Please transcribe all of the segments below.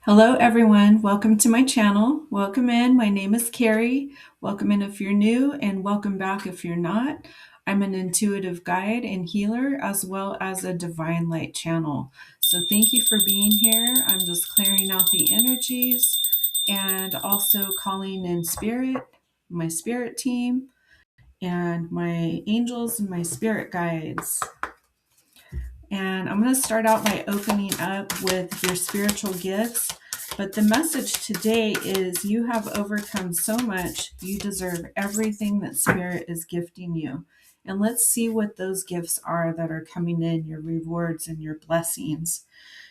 Hello everyone, welcome to my channel. Welcome in, my name is Carrie. Welcome in if you're new and welcome back if you're not. I'm an intuitive guide and healer as well as a divine light channel. So thank you for being here. I'm just clearing out the energies and also calling in spirit, my spirit team, and my angels and my spirit guides. And I'm going to start out by opening up with your spiritual gifts. But the message today is you have overcome so much. You deserve everything that Spirit is gifting you. And let's see what those gifts are that are coming in, your rewards and your blessings.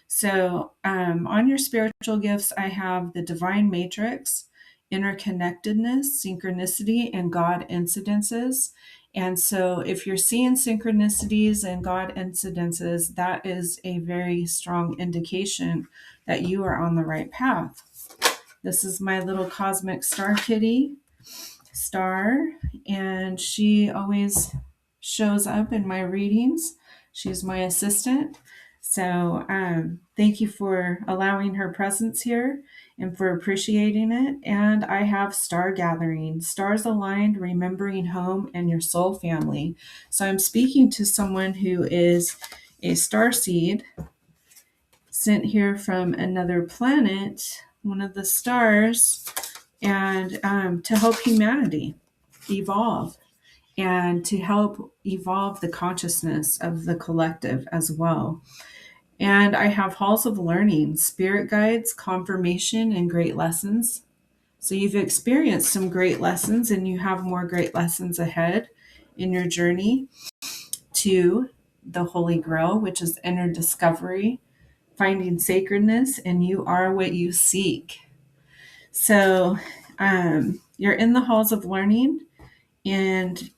So on your spiritual gifts, I have the Divine Matrix, interconnectedness, synchronicity, and God incidences. And so if you're seeing synchronicities and God incidences, that is a very strong indication that you are on the right path. This is my little cosmic star kitty, Star, and she always shows up in my readings. She's my assistant. So thank you for allowing her presence here and for appreciating it. And I have Star Gathering, stars aligned, remembering home and your soul family. So I'm speaking to someone who is a star seed sent here from another planet, one of the stars, and to help humanity evolve and to help evolve the consciousness of the collective as well. And I have halls of learning, spirit guides, confirmation, and great lessons. So you've experienced some great lessons and you have more great lessons ahead in your journey to the Holy Grail, which is inner discovery, finding sacredness, and you are what you seek. So you're in the halls of learning and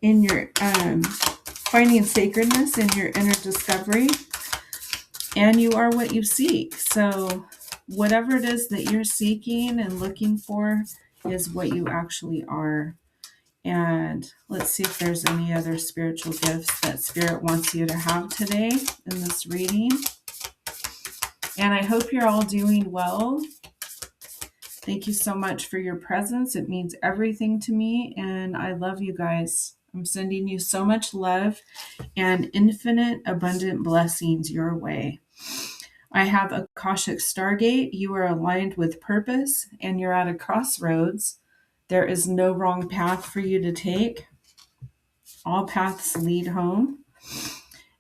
in your finding sacredness in your inner discovery, and you are what you seek. So whatever it is that you're seeking and looking for is what you actually are. And let's see if there's any other spiritual gifts that Spirit wants you to have today in this reading. And I hope you're all doing well. Thank you so much for your presence. It means everything to me, and I love you guys. I'm sending you so much love and infinite abundant blessings your way. I have a Akashic Stargate. You are aligned with purpose and you're at a crossroads. There is no wrong path for you to take. All paths lead home.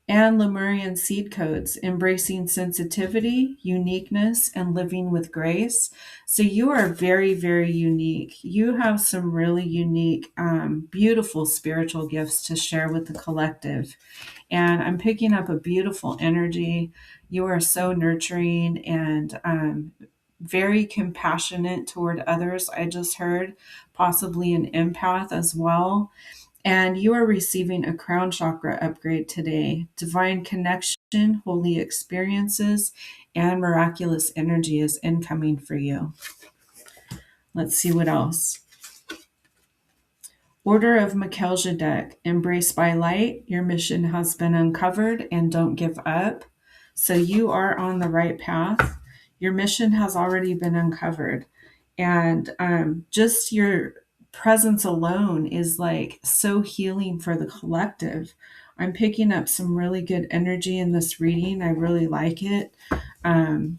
And Lemurian seed codes, embracing sensitivity, uniqueness, and living with grace. So you are very, very unique. You have some really unique, beautiful spiritual gifts to share with the collective. And I'm picking up a beautiful energy. You are so nurturing and very compassionate toward others. I just heard possibly an empath as well. And you are receiving a crown chakra upgrade today. Divine connection, holy experiences, and miraculous energy is incoming for you. Let's see what else. Order of Melchizedek, embraced by light. Your mission has been uncovered and don't give up. So you are on the right path. Your mission has already been uncovered. And just your presence alone is like so healing for the collective. I'm picking up some really good energy in this reading. I really like it.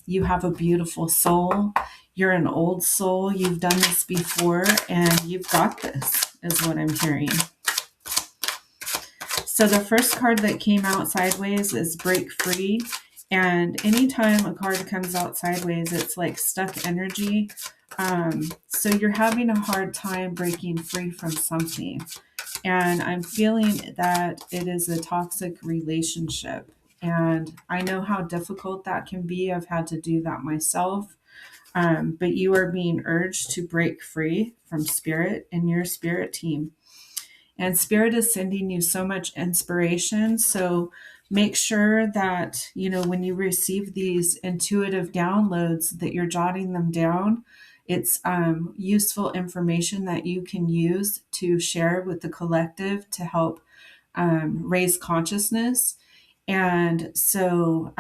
You have a beautiful soul. You're an old soul. You've done this before and you've got this, is what I'm hearing. So the first card that came out sideways is break free. And anytime a card comes out sideways, it's like stuck energy. So you're having a hard time breaking free from something. And I'm feeling that it is a toxic relationship. And I know how difficult that can be. I've had to do that myself. But you are being urged to break free from Spirit and your spirit team. And Spirit is sending you so much inspiration. So make sure that, when you receive these intuitive downloads, that you're jotting them down. It's useful information that you can use to share with the collective to help raise consciousness. And so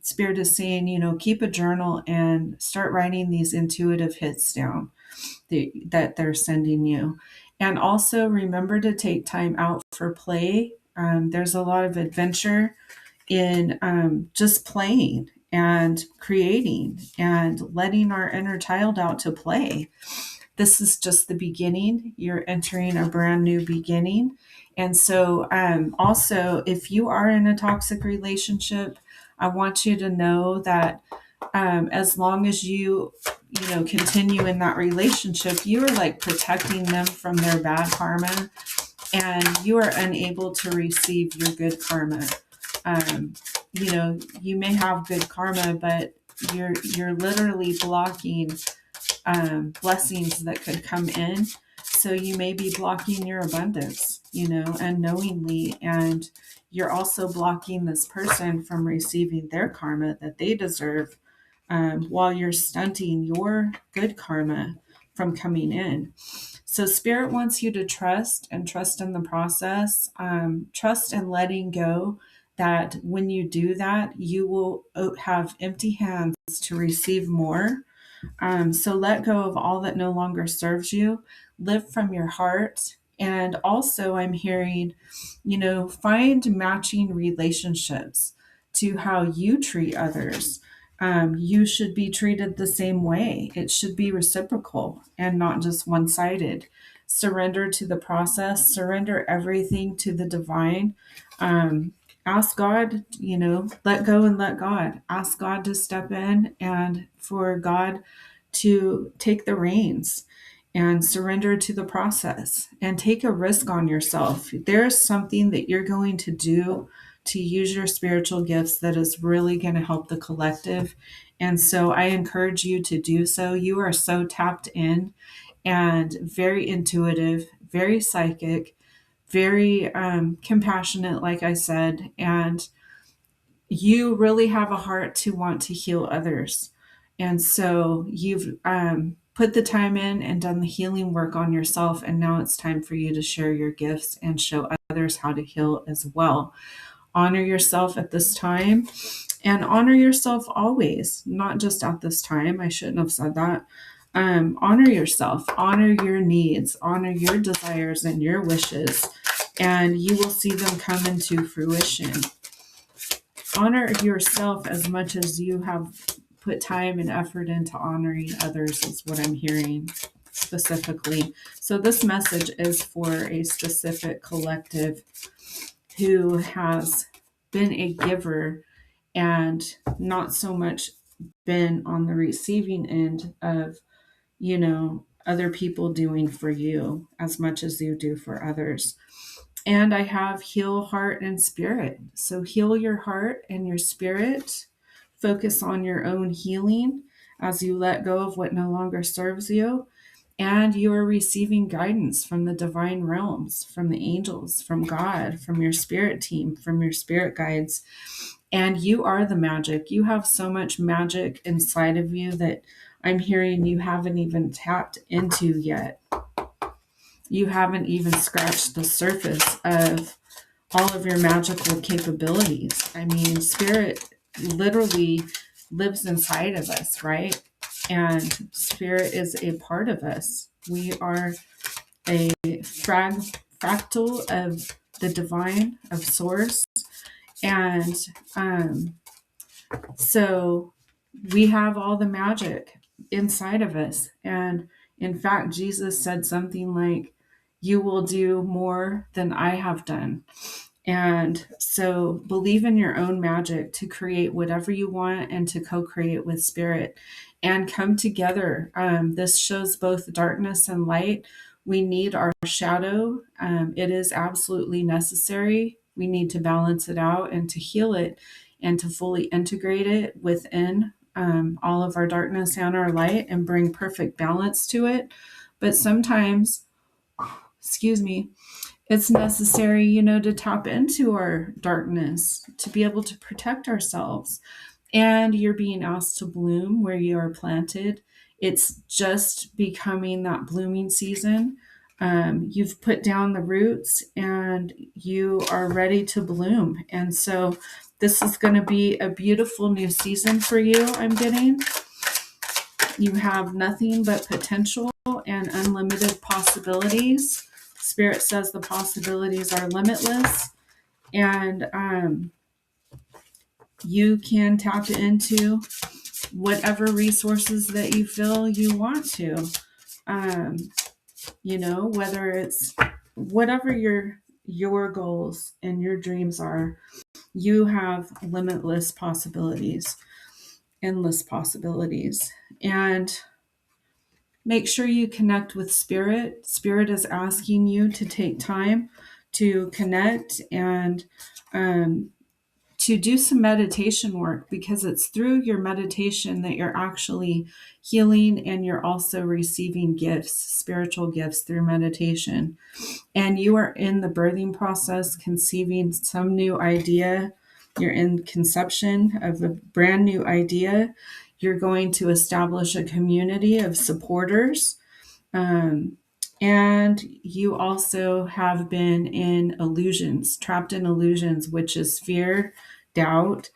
Spirit is saying, keep a journal and start writing these intuitive hits down that they're sending you. And also remember to take time out for play. There's a lot of adventure in just playing and creating and letting our inner child out to play. This is just the beginning. You're entering a brand new beginning. And so, also, if you are in a toxic relationship, I want you to know that as long as continue in that relationship, you are like protecting them from their bad karma, and you are unable to receive your good karma. You may have good karma, but you're literally blocking blessings that could come in. So you may be blocking your abundance, unknowingly, and you're also blocking this person from receiving their karma that they deserve, while you're stunting your good karma from coming in. So Spirit wants you to trust and trust in the process, trust and letting go, that when you do that, you will have empty hands to receive more. So let go of all that no longer serves you. Live from your heart. And also, I'm hearing, find matching relationships to how you treat others. You should be treated the same way. It should be reciprocal and not just one sided. Surrender to the process, surrender everything to the divine. Ask God, let go and let God. Ask God to step in and for God to take the reins and surrender to the process and take a risk on yourself. There's something that you're going to do to use your spiritual gifts that is really going to help the collective. And so I encourage you to do so. You are so tapped in and very intuitive, very psychic, very compassionate, like I said, and you really have a heart to want to heal others. And so you've put the time in and done the healing work on yourself. And now it's time for you to share your gifts and show others how to heal as well. Honor yourself at this time and honor yourself always, not just at this time. I shouldn't have said that. Honor yourself, honor your needs, honor your desires and your wishes, and you will see them come into fruition. Honor yourself as much as you have put time and effort into honoring others, is what I'm hearing specifically. So this message is for a specific collective who has been a giver and not so much been on the receiving end of, other people doing for you as much as you do for others. And I have heal heart and spirit. So heal your heart and your spirit. Focus on your own healing as you let go of what no longer serves you. And you are receiving guidance from the divine realms, from the angels, from God, from your spirit team, from your spirit guides. And you are the magic. You have so much magic inside of you that I'm hearing you haven't even tapped into yet. You haven't even scratched the surface of all of your magical capabilities. I mean, spirit literally lives inside of us, right? And spirit is a part of us. We are a fractal of the divine, of source. And so we have all the magic inside of us. And in fact, Jesus said something like, you will do more than I have done. And so believe in your own magic to create whatever you want and to co-create with spirit and come together. This shows both darkness and light. We need our shadow. It is absolutely necessary. We need to balance it out and to heal it and to fully integrate it within all of our darkness and our light and bring perfect balance to it. But sometimes, excuse me, it's necessary, to tap into our darkness to be able to protect ourselves. And you're being asked to bloom where you are planted. It's just becoming that blooming season. You've put down the roots and you are ready to bloom. And so this is going to be a beautiful new season for you, I'm getting. You have nothing but potential and unlimited possibilities. Spirit says the possibilities are limitless, and you can tap into whatever resources that you feel you want to. Whether it's whatever your goals and your dreams are, you have limitless possibilities, endless possibilities. And make sure you connect with Spirit. Spirit is asking you to take time to connect and to do some meditation work, because it's through your meditation that you're actually healing, and you're also receiving gifts, spiritual gifts through meditation. And you are in the birthing process, conceiving some new idea. You're in conception of a brand new idea. You're going to establish a community of supporters. And you also have been in illusions, trapped in illusions, which is fear, doubt.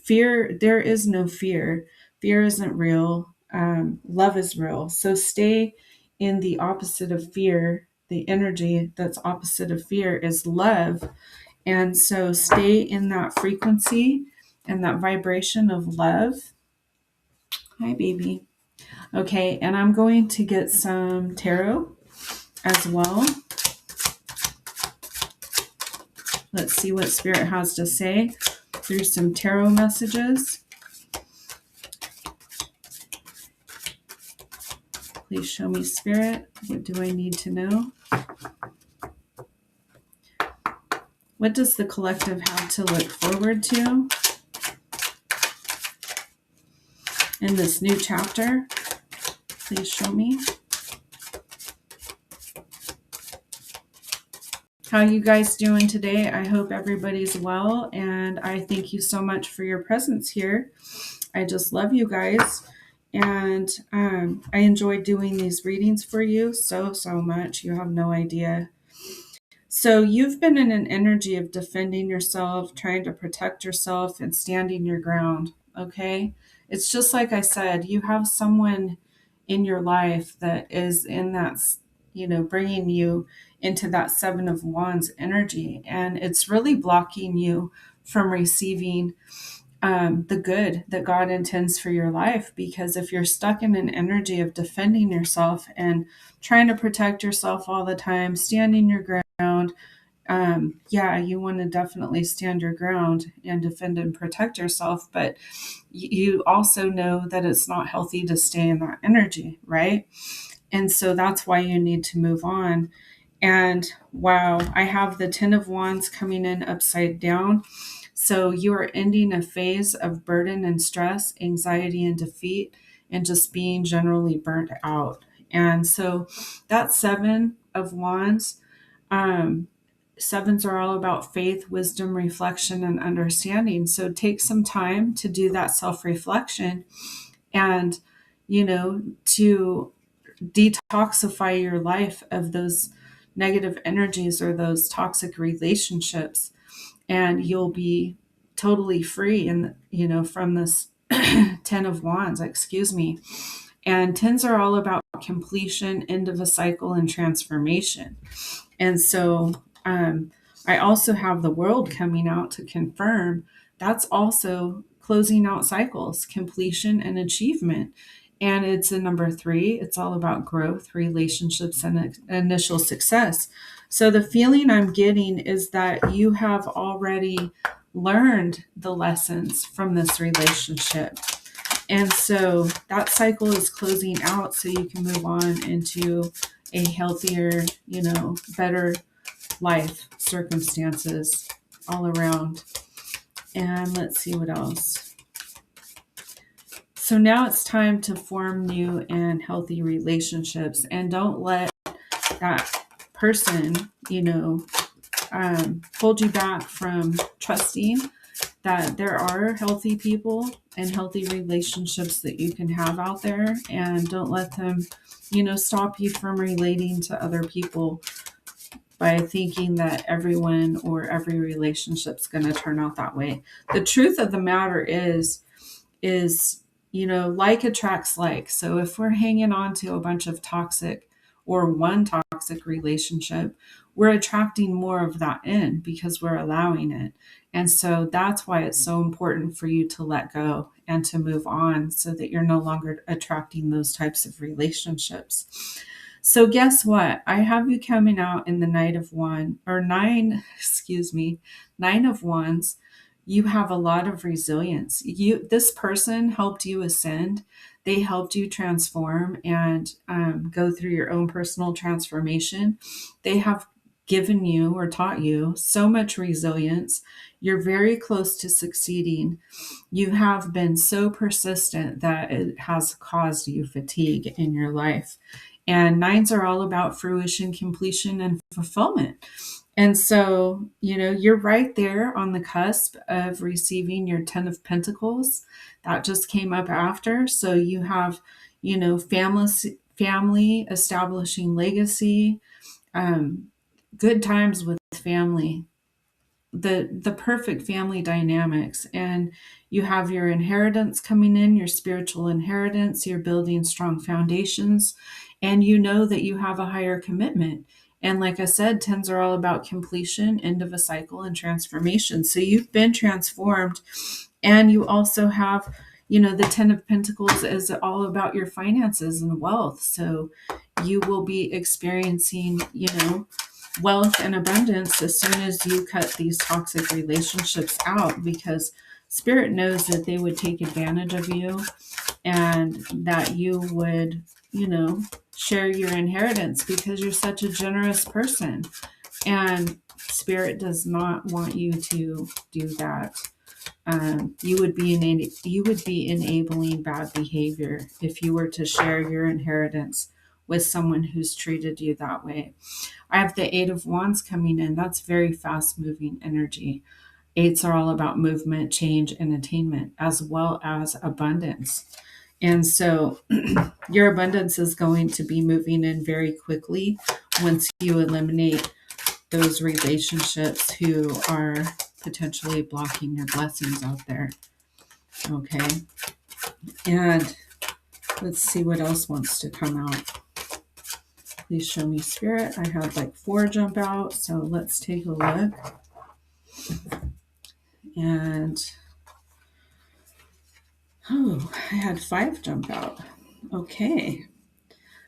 Fear, there is no fear. Fear isn't real. Love is real. So stay in the opposite of fear. The energy that's opposite of fear is love. And so stay in that frequency and that vibration of love. Hi, baby. Okay, and I'm going to get some tarot as well. Let's see what Spirit has to say through some tarot messages. Please show me, Spirit. What do I need to know? What does the collective have to look forward to in this new chapter? Please show me. How you guys doing today? I hope everybody's well, and I thank you so much for your presence here. I just love you guys, and I enjoy doing these readings for you so much. You have no idea. So you've been in an energy of defending yourself, trying to protect yourself, and standing your ground, okay? It's just like I said, you have someone in your life that is in that, bringing you into that Seven of Wands energy, and it's really blocking you from receiving the good that God intends for your life. Because if you're stuck in an energy of defending yourself and trying to protect yourself all the time, standing your ground, you want to definitely stand your ground and defend and protect yourself, but you also know that it's not healthy to stay in that energy, right? And so that's why you need to move on. And wow, I have the Ten of Wands coming in upside down. So you are ending a phase of burden and stress, anxiety and defeat, and just being generally burnt out. And so that Seven of Wands, sevens are all about faith, wisdom, reflection, and understanding. So take some time to do that self-reflection and, to detoxify your life of those negative energies or those toxic relationships, and you'll be totally free from this Ten of Wands, and tens are all about completion, end of a cycle, and transformation. And so I also have the World coming out to confirm that's also closing out cycles, completion, and achievement. And it's a number 3. It's all about growth, relationships, and initial success. So the feeling I'm getting is that you have already learned the lessons from this relationship. And so that cycle is closing out so you can move on into a healthier, better life circumstances all around. And let's see what else. So now it's time to form new and healthy relationships, and don't let that person, hold you back from trusting that there are healthy people and healthy relationships that you can have out there. And don't let them, stop you from relating to other people by thinking that everyone or every relationship's going to turn out that way. The truth of the matter is, like attracts like. So if we're hanging on to a bunch of toxic or one toxic relationship, we're attracting more of that in because we're allowing it. And so that's why it's so important for you to let go and to move on so that you're no longer attracting those types of relationships. So guess what? I have you coming out in the Nine of Wands. You have a lot of resilience. This person helped you ascend. They helped you transform and go through your own personal transformation. They have given you or taught you so much resilience. You're very close to succeeding. You have been so persistent that it has caused you fatigue in your life. And nines are all about fruition, completion, and fulfillment. And so, you're right there on the cusp of receiving your Ten of Pentacles. That just came up after. So you have, family establishing legacy, good times with family, the perfect family dynamics. And you have your inheritance coming in, your spiritual inheritance. You're building strong foundations, and you know that you have a higher commitment. And like I said, tens are all about completion, end of a cycle, and transformation. So you've been transformed. And you also have, the Ten of Pentacles is all about your finances and wealth. So you will be experiencing, wealth and abundance as soon as you cut these toxic relationships out, because Spirit knows that they would take advantage of you and that you would, share your inheritance because you're such a generous person. And Spirit does not want you to do that. You would be enabling bad behavior if you were to share your inheritance with someone who's treated you that way. I have the Eight of Wands coming in. That's very fast moving energy. Eights are all about movement, change, and attainment, as well as abundance. And so your abundance is going to be moving in very quickly once you eliminate those relationships who are potentially blocking your blessings out there. Okay. And let's see what else wants to come out. Please show me, Spirit. I had like 4 jump out, so let's take a look. And I had 5 jump out. Okay.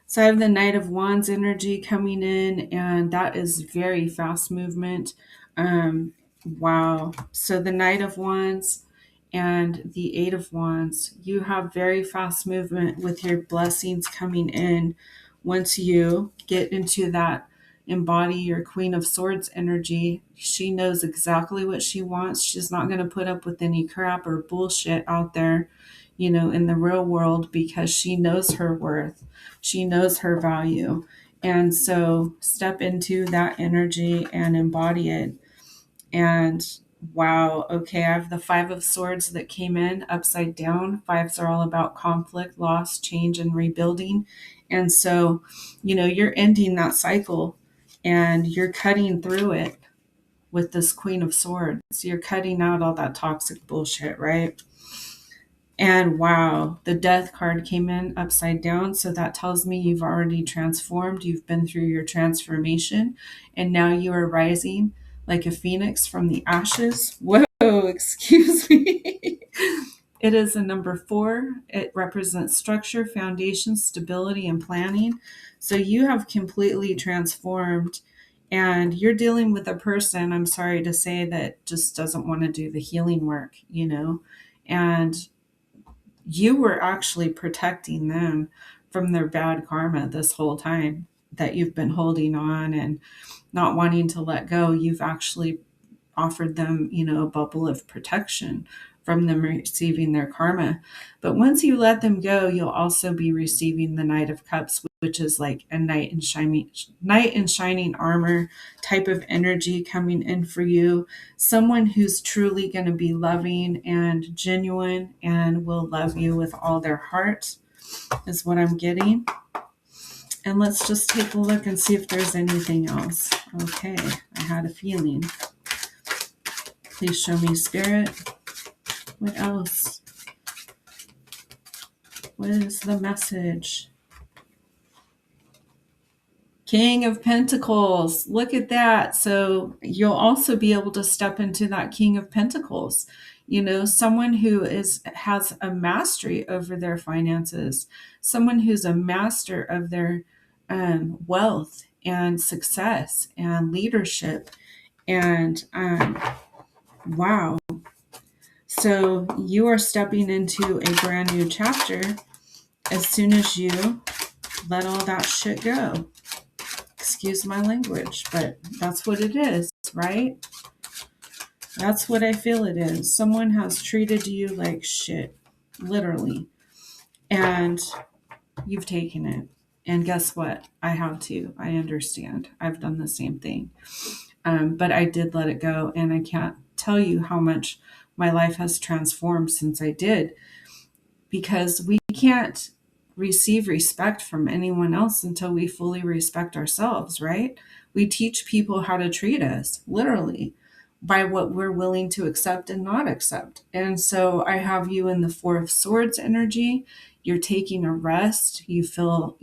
So I have the Knight of Wands energy coming in, and that is very fast movement. Wow. So the Knight of Wands and the Eight of Wands, you have very fast movement with your blessings coming in. Once you get into that, embody your Queen of Swords energy, she knows exactly what she wants. She's not going to put up with any crap or bullshit out there, in the real world, because she knows her worth. She knows her value. And so step into that energy and embody it. And wow, okay, I have the 5 of Swords that came in upside down. Fives are all about conflict, loss, change, and rebuilding. And so, you're ending that cycle and you're cutting through it with this Queen of Swords. You're cutting out all that toxic bullshit, right? And wow, the Death card came in upside down. So that tells me you've already transformed. You've been through your transformation. And now you are rising like a phoenix from the ashes. Whoa, excuse me. It is a number 4. It represents structure, foundation, stability, and planning. So you have completely transformed. And you're dealing with a person, I'm sorry to say, that just doesn't want to do the healing work, and you were actually protecting them from their bad karma this whole time that you've been holding on and not wanting to let go. You've actually offered them, a bubble of protection from them receiving their karma. But once you let them go, you'll also be receiving the Knight of Cups, which is like a knight in shining armor type of energy coming in for you. Someone who's truly going to be loving and genuine and will love you with all their heart is what I'm getting. And let's just take a look and see if there's anything else. Okay, I had a feeling. Please show me, Spirit. What else? What is the message? King of Pentacles. Look at that. So you'll also be able to step into that King of Pentacles. You know, someone who has a mastery over their finances, someone who's a master of their wealth and success and leadership. And wow. So you are stepping into a brand new chapter as soon as you let all that shit go. Excuse my language, but that's what it is, right? That's what I feel it is. Someone has treated you like shit, literally, and you've taken it. And guess what? I have too. I understand. I've done the same thing. But I did let it go, and I can't tell you how much my life has transformed since I did, because we can't receive respect from anyone else until we fully respect ourselves, right? We teach people how to treat us, literally, by what we're willing to accept and not accept. And so I have you in the Four of Swords energy. You're taking a rest. You feel,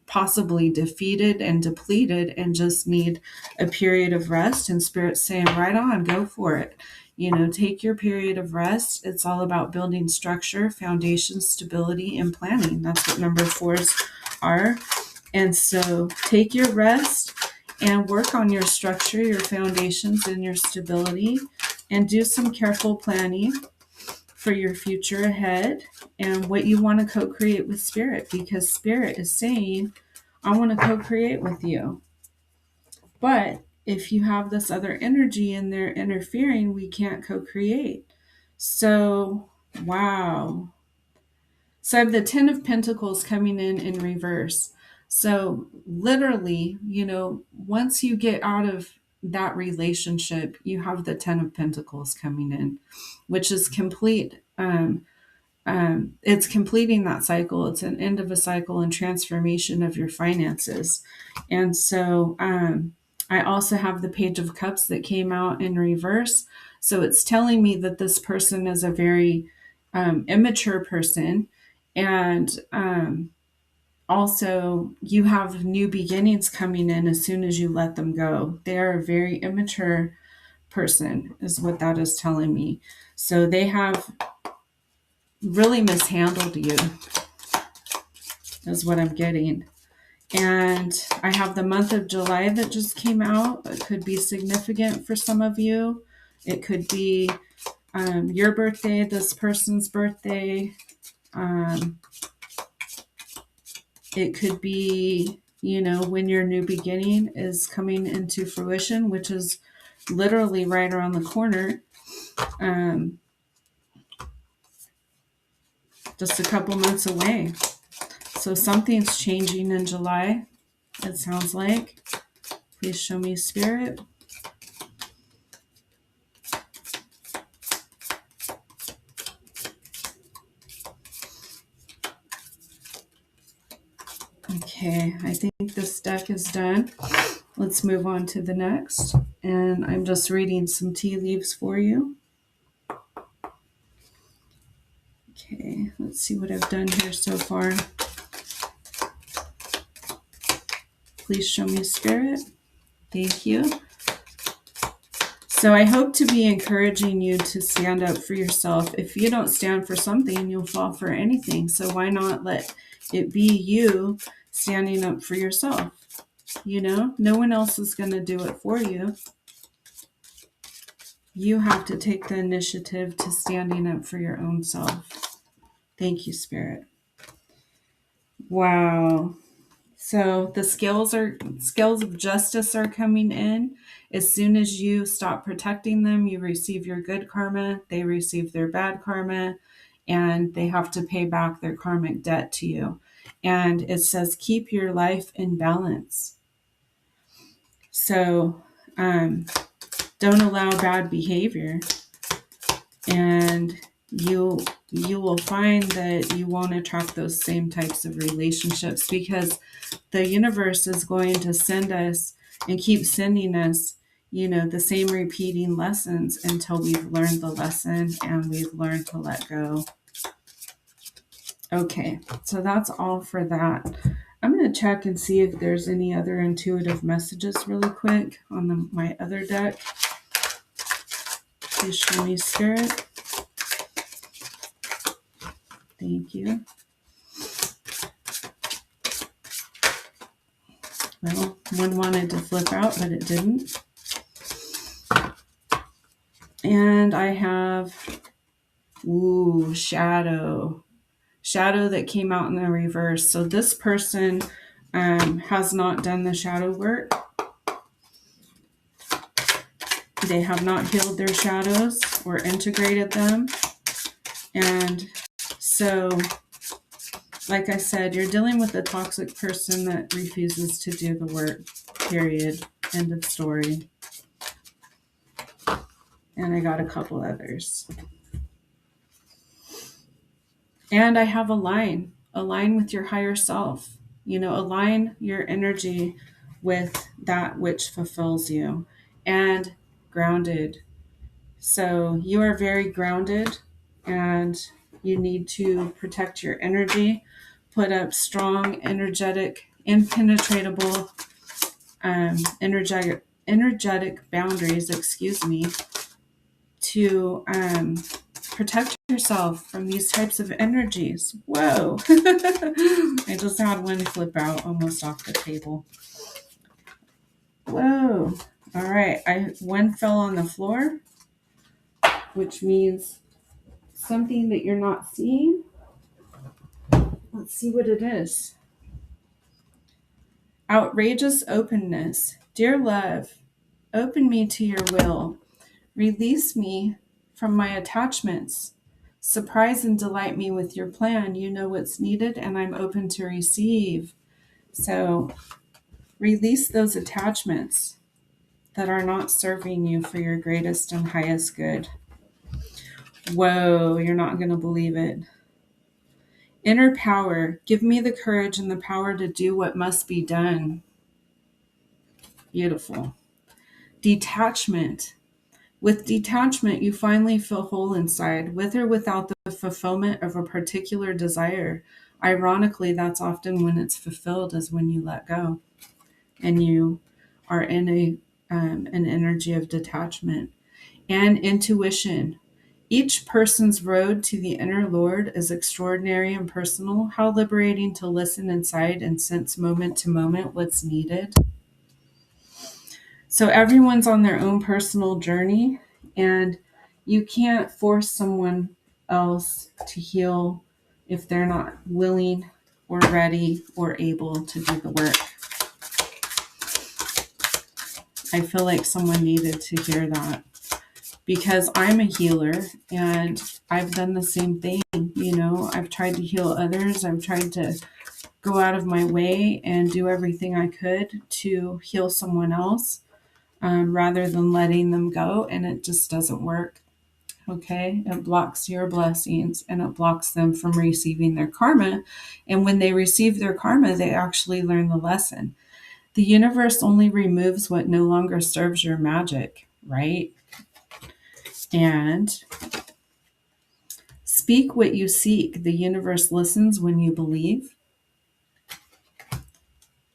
possibly defeated and depleted and just need a period of rest. And Spirit's saying, right on, go for it. Take your period of rest. It's all about building structure, foundation, stability, and planning. That's what number 4s are. And so take your rest and work on your structure, your foundations, and your stability, and do some careful planning for your future ahead and what you want to co-create with Spirit, because Spirit is saying, I want to co-create with you. But if you have this other energy and they're interfering, we can't co-create. So, wow. So I have the Ten of Pentacles coming in reverse. So literally, once you get out of that relationship, you have the Ten of Pentacles coming in, which is complete. It's completing that cycle. It's an end of a cycle and transformation of your finances. And so I also have the Page of Cups that came out in reverse. So it's telling me that this person is a very immature person. And also you have new beginnings coming in as soon as you let them go. They are a very immature person is what that is telling me. So they have really mishandled you is what I'm getting. And I have the month of July that just came out. It could be significant for some of you. It could be your birthday, this person's birthday. It could be, when your new beginning is coming into fruition, which is literally right around the corner. Just a couple months away. So something's changing in July, it sounds like. Please show me, Spirit. Okay, I think this deck is done. Let's move on to the next. And I'm just reading some tea leaves for you. Okay, let's see what I've done here so far. Please show me, Spirit. Thank you. So I hope to be encouraging you to stand up for yourself. If you don't stand for something, you'll fall for anything. So why not let it be you standing up for yourself? No one else is going to do it for you. You have to take the initiative to standing up for your own self. Thank you, Spirit. Wow. So the scales of justice are coming in. As soon as you stop protecting them, you receive your good karma, they receive their bad karma, and they have to pay back their karmic debt to you. And it says, keep your life in balance. So don't allow bad behavior. And you will find that you won't attract those same types of relationships, because the universe is going to send us and keep sending us, the same repeating lessons until we've learned the lesson and we've learned to let go. Okay, so that's all for that. I'm going to check and see if there's any other intuitive messages really quick on my other deck. Please show me, Spirit. Thank you. Well, one wanted to flip out, but it didn't. And I have, shadow. Shadow that came out in the reverse. So this person has not done the shadow work. They have not healed their shadows or integrated them. And so, like I said, you're dealing with a toxic person that refuses to do the work, period. End of story. And I got a couple others. And I have align with your higher self. Align your energy with that which fulfills you. And grounded. So you are very grounded, and you need to protect your energy, put up strong, energetic, impenetrable, energetic boundaries, to protect yourself from these types of energies. Whoa. I just had one flip out almost off the table. Whoa. All right. One fell on the floor, which means something that you're not seeing. Let's see what it is. Outrageous openness. Dear love, open me to your will. Release me from my attachments. Surprise and delight me with your plan. You know what's needed, and I'm open to receive. So release those attachments that are not serving you for your greatest and highest good. Whoa, you're not going to believe it. Inner power. Give me the courage and the power to do what must be done. Beautiful. Detachment. With detachment, you finally feel whole inside, with or without the fulfillment of a particular desire. Ironically, that's often when it's fulfilled, is when you let go and you are in an energy of detachment. And intuition. Each person's road to the inner Lord is extraordinary and personal. How liberating to listen inside and sense moment to moment what's needed. So everyone's on their own personal journey, and you can't force someone else to heal if they're not willing or ready or able to do the work. I feel like someone needed to hear that, because I'm a healer and I've done the same thing. I've tried to heal others. I've tried to go out of my way and do everything I could to heal someone else. Rather than letting them go, and it just doesn't work. Okay, it blocks your blessings and it blocks them from receiving their karma. And when they receive their karma, they actually learn the lesson. The universe only removes what no longer serves your magic, right? And speak what you seek. The universe listens when you believe.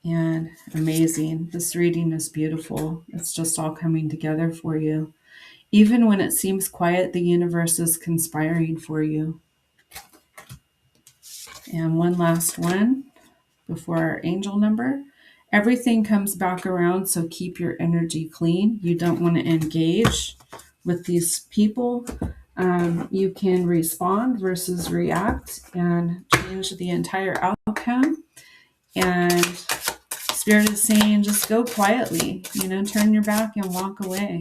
And amazing. This reading is beautiful. It's just all coming together for you. Even when it seems quiet, the universe is conspiring for you. And one last one before our angel number. Everything comes back around, so keep your energy clean. You don't want to engage with these people. You can respond versus react and change the entire outcome. And Spirit is saying, just go quietly, turn your back and walk away.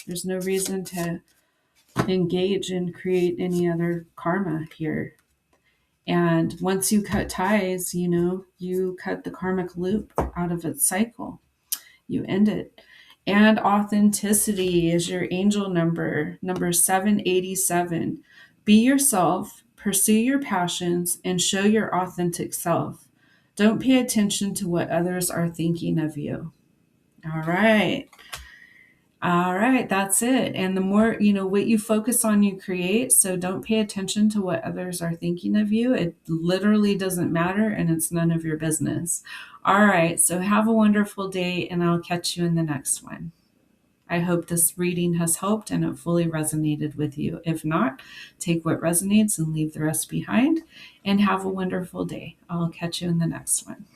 There's no reason to engage and create any other karma here. And once you cut ties, you cut the karmic loop out of its cycle. You end it. And authenticity is your angel number 787. Be yourself, pursue your passions, and show your authentic self. Don't pay attention to what others are thinking of you. All right. All right, that's it. And the more, what you focus on, you create. So don't pay attention to what others are thinking of you. It literally doesn't matter and it's none of your business. All right, so have a wonderful day and I'll catch you in the next one. I hope this reading has helped and it fully resonated with you. If not, take what resonates and leave the rest behind and have a wonderful day. I'll catch you in the next one.